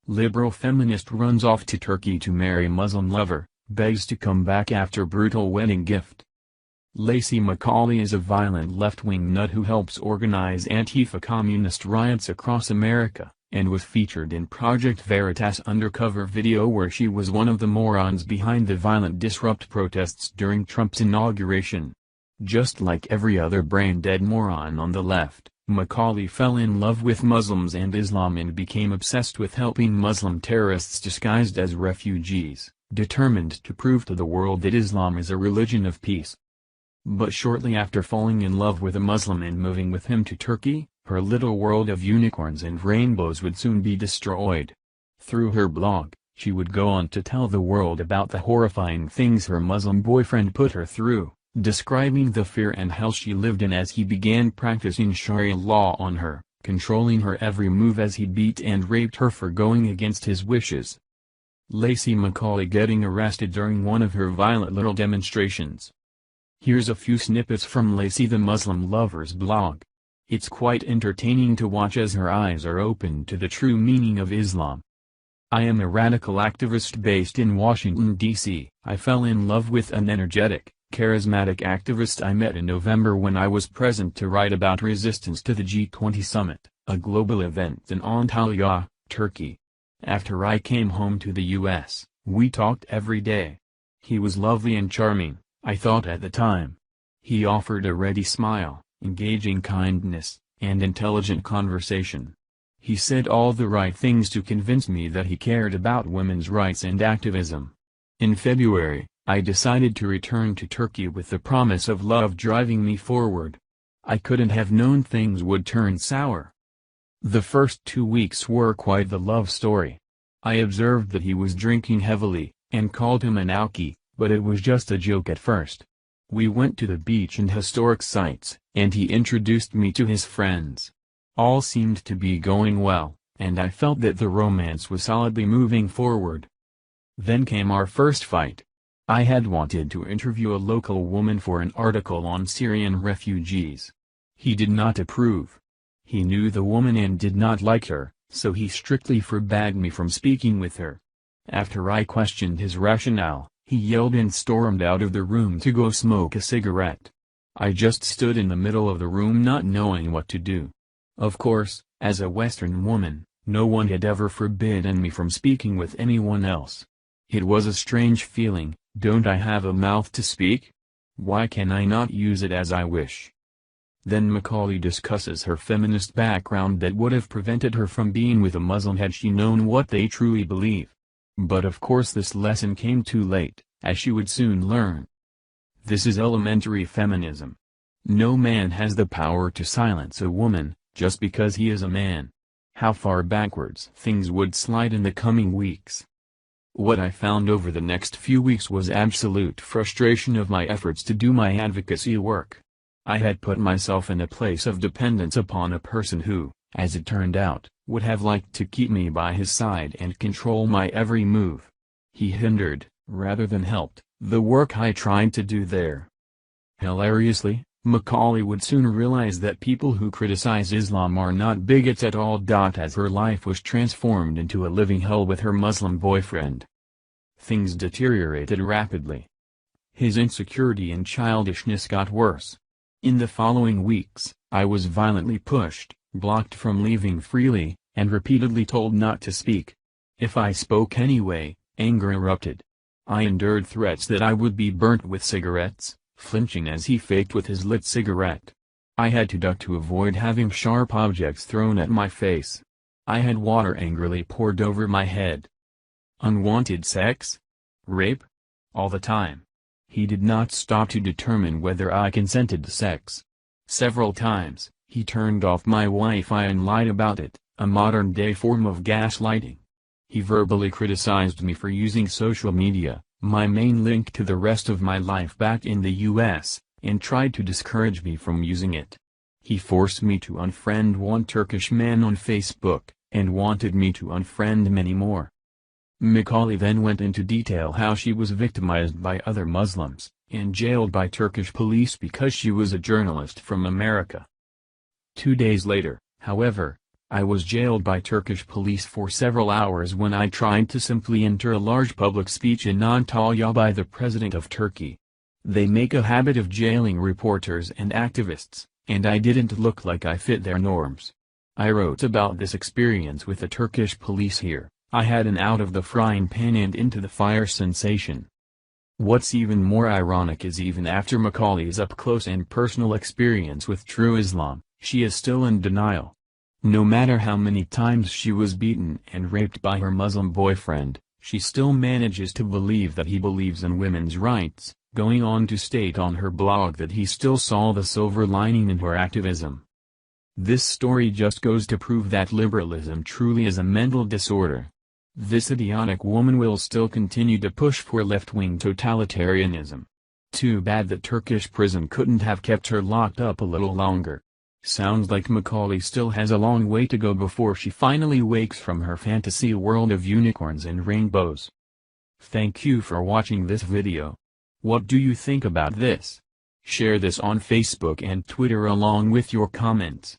Liberal feminist runs off to Turkey to marry Muslim lover, begs to come back after brutal wedding gift. Lacey McCauley is a violent left-wing nut who helps organize Antifa communist riots across America, and was featured in Project Veritas' undercover video where she was one of the morons behind the violent disrupt protests during Trump's inauguration. Just like every other brain-dead moron on the left, McCauley fell in love with Muslims and Islam and became obsessed with helping Muslim terrorists disguised as refugees, determined to prove to the world that Islam is a religion of peace. But shortly after falling in love with a Muslim and moving with him to Turkey, her little world of unicorns and rainbows would soon be destroyed. Through her blog, she would go on to tell the world about the horrifying things her Muslim boyfriend put her through, describing the fear and hell she lived in as he began practicing Sharia law on her, controlling her every move as he beat and raped her for going against his wishes. Lacey McCauley getting arrested during one of her violent little demonstrations. Here's a few snippets from Lacey the Muslim lover's blog. It's quite entertaining to watch as her eyes are opened to the true meaning of Islam. I am a radical activist based in Washington, D.C. I fell in love with an energetic, charismatic activist I met in November when I was present to write about resistance to the G20 summit, a global event in Antalya, Turkey. After I came home to the U.S., we talked every day. He was lovely and charming, I thought at the time. He offered a ready smile, engaging kindness, and intelligent conversation. He said all the right things to convince me that he cared about women's rights and activism. In February, I decided to return to Turkey with the promise of love driving me forward. I couldn't have known things would turn sour. The first 2 weeks were quite the love story. I observed that he was drinking heavily, and called him an alkie, but it was just a joke at first. We went to the beach and historic sites, and he introduced me to his friends. All seemed to be going well, and I felt that the romance was solidly moving forward. Then came our first fight. I had wanted to interview a local woman for an article on Syrian refugees. He did not approve. He knew the woman and did not like her, so he strictly forbade me from speaking with her. After I questioned his rationale, he yelled and stormed out of the room to go smoke a cigarette. I just stood in the middle of the room not knowing what to do. Of course, as a Western woman, no one had ever forbidden me from speaking with anyone else. It was a strange feeling. Don't I have a mouth to speak? Why can I not use it as I wish? Then McCauley discusses her feminist background that would have prevented her from being with a Muslim had she known what they truly believe. But of course this lesson came too late, as she would soon learn. This is elementary feminism. No man has the power to silence a woman, just because he is a man. How far backwards things would slide in the coming weeks. What I found over the next few weeks was absolute frustration of my efforts to do my advocacy work. I had put myself in a place of dependence upon a person who, as it turned out, would have liked to keep me by his side and control my every move. He hindered, rather than helped, the work I tried to do there. Hilariously, McCauley would soon realize that people who criticize Islam are not bigots at all. As her life was transformed into a living hell with her Muslim boyfriend. Things deteriorated rapidly. His insecurity and childishness got worse. In the following weeks, I was violently pushed, blocked from leaving freely, and repeatedly told not to speak. If I spoke anyway, anger erupted. I endured threats that I would be burnt with cigarettes, flinching as he faked with his lit cigarette. I had to duck to avoid having sharp objects thrown at my face. I had water angrily poured over my head. Unwanted sex? Rape? All the time. He did not stop to determine whether I consented to sex. Several times, he turned off my Wi-Fi and lied about it, a modern-day form of gaslighting. He verbally criticized me for using social media, my main link to the rest of my life back in the US, and tried to discourage me from using it. He forced me to unfriend one Turkish man on Facebook, and wanted me to unfriend many more. McCauley then went into detail how she was victimized by other Muslims, and jailed by Turkish police because she was a journalist from America. 2 days later, however, I was jailed by Turkish police for several hours when I tried to simply enter a large public speech in Antalya by the President of Turkey. They make a habit of jailing reporters and activists, and I didn't look like I fit their norms. I wrote about this experience with the Turkish police here. I had an out of the frying pan and into the fire sensation. What's even more ironic is even after Macaulay's up-close and personal experience with true Islam, she is still in denial. No matter how many times she was beaten and raped by her Muslim boyfriend, she still manages to believe that he believes in women's rights, going on to state on her blog that he still saw the silver lining in her activism. This story just goes to prove that liberalism truly is a mental disorder. This idiotic woman will still continue to push for left-wing totalitarianism. Too bad the Turkish prison couldn't have kept her locked up a little longer. Sounds like Macaulay still has a long way to go before she finally wakes from her fantasy world of unicorns and rainbows. Thank you for watching this video. What do you think about this? Share this on Facebook and Twitter along with your comments.